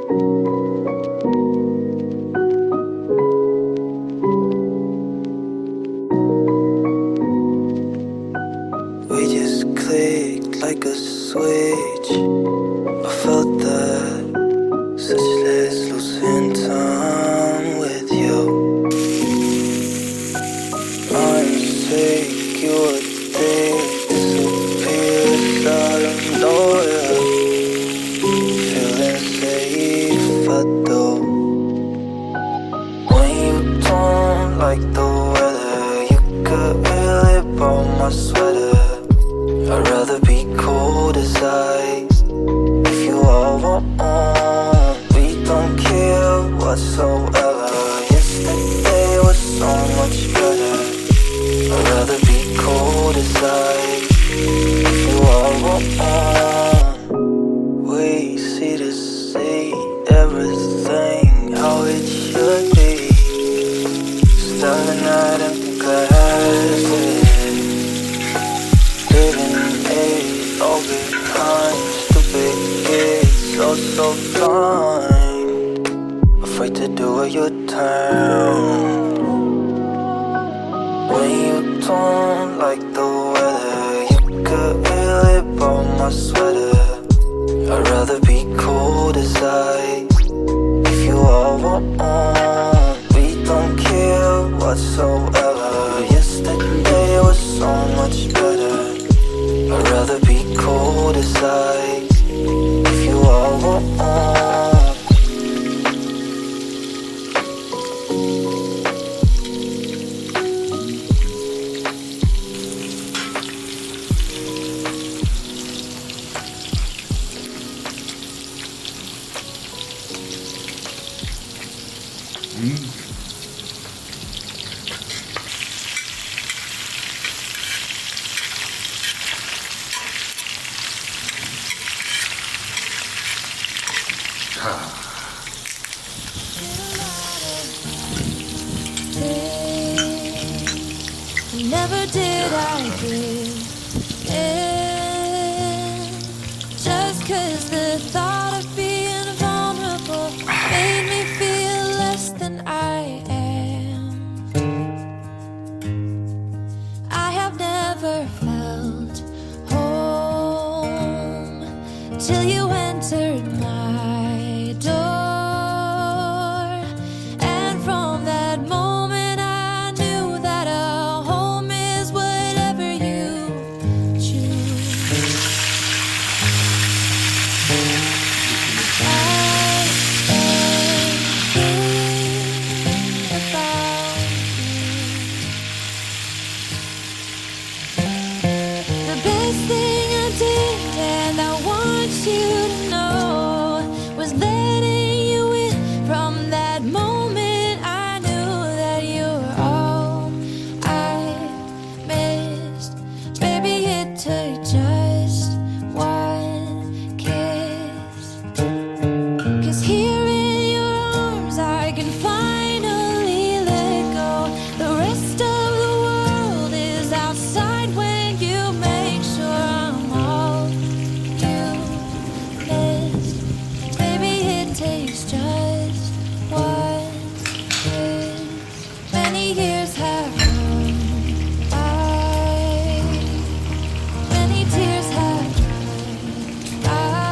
We just clicked like a switch. I felt that such less losing time with you. I'm sick, you a dick, disappears out of nowhere. Feeling safe, I do. When you don't like the weather, you could really borrow my sweater. I'd rather be cold as ice. If you all want, we don't care whatsoever. Yesterday was so much better. I'd rather be cold as ice. If you all want, we see to see everything how it should be. Staring at empty glasses. All behind stupid kids, so blind, afraid to do it your turn. When you don't like the weather, you could really borrow my sweater. I'd rather be cold as ice. If you all want, we don't care whatsoever. Yesterday was so much better. I'd rather be cold as ice. If you all want. Never did I give in, just 'cause the thought of being vulnerable made me feel less than I am. I have never felt home till you entered my door, and from that moment I knew that a home is whatever you choose. I've been thinking about you. The best thing I did, and I want you to know, was letting you in. From that moment I knew that you were all I missed. Baby, it took just one kiss. 'Cause here in your arms I can finally let go. The rest of the world is outside when you make sure I'm all you missed. Baby, it takes just one kiss. Many years have gone by, many tears have dried out.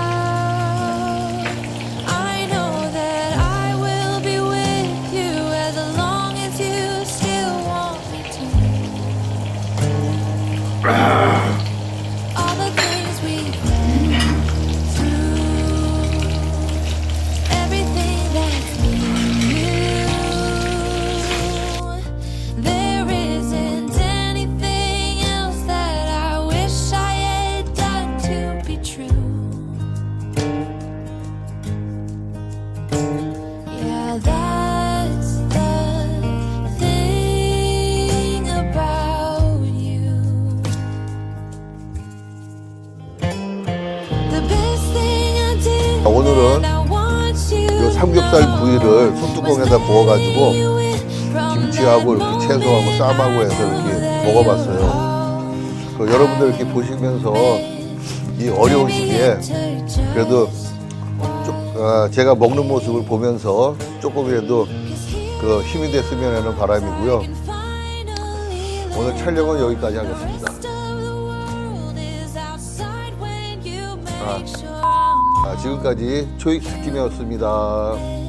I know that I will be with you as long as you still want me to. All the things we've been through, everything that's new, there isn't anything else that I wish I had done to be true. Yeah, that's the thing about you. The best thing I did, 오늘은 and I want you 이 to 삼겹살 know, 부위를 소뚜껑에다 was 구워가지고 letting you in from 김치하고 that 이렇게 채소하고 moment 쌈하고 해서 I 이렇게 knew that 먹어봤어요. you were all 여러분들 이렇게 보시면서 이 어려운 시기에 그래도 제가 먹는 모습을 보면서 조금이라도 그 힘이 됐으면 하는 바람이고요. 오늘 촬영은 여기까지 하겠습니다. 지금까지 초이스킴이었습니다.